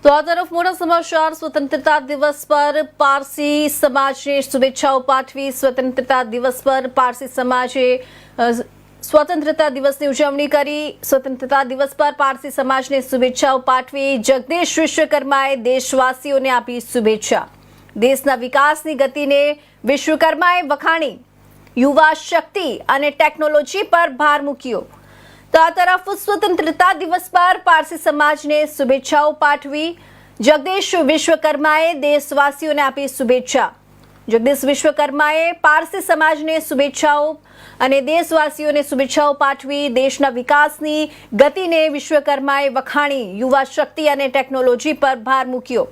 તો આ તરફ મોટા સમાચાર સ્વતંત્રતા દિવસ પર પારસી સમાજને શુભેચ્છાઓ પાઠવી। સ્વતંત્રતા દિવસ પર પારસી સમાજે સ્વતંત્રતા દિવસની ઉજવણી કરી। સ્વતંત્રતા દિવસ પર પારસી સમાજને શુભેચ્છાઓ પાઠવી। જગદીશ વિશ્વકર્માએ દેશવાસીઓને આપી શુભેચ્છા। દેશના વિકાસની ગતિને વિશ્વકર્માએ વખાણી। યુવા શક્તિ અને ટેકનોલોજી પર ભાર મૂક્યો। તો આ તરફ સ્વતંત્રતા દિવસ પર પારસી સમાજને શુભેચ્છાઓ પાઠવી। જગદીશ વિશ્વકર્માએ દેશવાસીઓને આપી શુભેચ્છા। જગદીશ વિશ્વકર્માએ પારસી સમાજને શુભેચ્છાઓ અને દેશવાસીઓને શુભેચ્છાઓ પાઠવી। દેશના વિકાસની ગતિને વિશ્વકર્માએ વખાણી। યુવા શક્તિ અને ટેકનોલોજી પર ભાર મૂક્યો।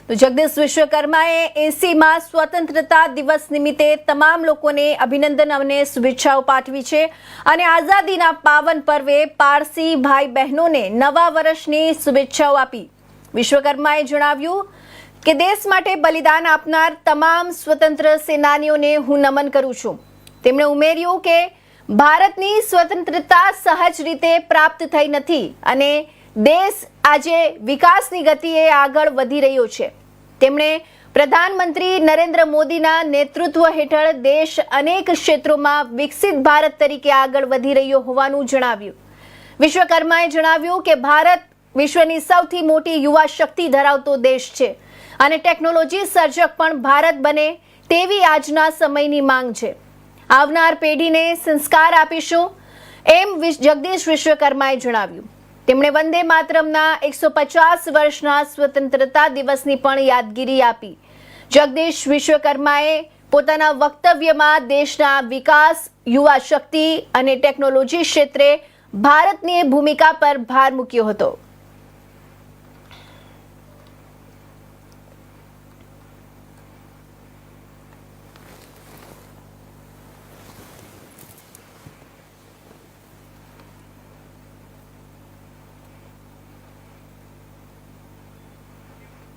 તો જગદીશ વિશ્વકર્માએ 80માં સ્વતંત્રતા દિવસ નિમિત્તે તમામ લોકોને અભિનંદન અને શુભેચ્છાઓ પાઠવી છે અને આઝાદીના પાવન પર્વે પારસી ભાઈ બહેનોને નવા વર્ષની શુભેચ્છાઓ આપી। વિશ્વકર્માએ જણાવ્યું કે દેશ માટે બલિદાન આપનાર તમામ સ્વતંત્ર સેનાનીઓને હું નમન કરું છું। તેમણે ઉમેર્યું કે ભારતની સ્વતંત્રતા સહજ રીતે પ્રાપ્ત થઈ નથી અને દેશ આજે વિકાસની ગતિએ આગળ વધી રહ્યો છે। તેમણે પ્રધાનમંત્રી નરેન્દ્ર મોદીના નેતૃત્વ હેઠળ દેશ અનેક ક્ષેત્રોમાં વિકસિત ભારત તરીકે આગળ વધી રહ્યો હોવાનું જણાવ્યું। વિશ્વકર્માએ જણાવ્યું કે ભારત વિશ્વની સૌથી મોટી યુવા શક્તિ ધરાવતો દેશ છે અને ટેકનોલોજી સર્જક પણ ભારત બને તેવી આજના સમયની માંગ છે। આવનાર પેઢીને સંસ્કાર આપીશું એમ જગદીશ વિશ્વકર્માએ જણાવ્યું। તેમણે વંદે માતરમના 150 વર્ષના સ્વતંત્રતા દિવસની પણ યાદગીરી આપી। જગદીશ વિશ્વકર્માએ પોતાના વક્તવ્યમાં દેશના વિકાસ, યુવા શક્તિ અને ટેકનોલોજી ક્ષેત્રે ભારતની ભૂમિકા પર ભાર મૂક્યો હતો।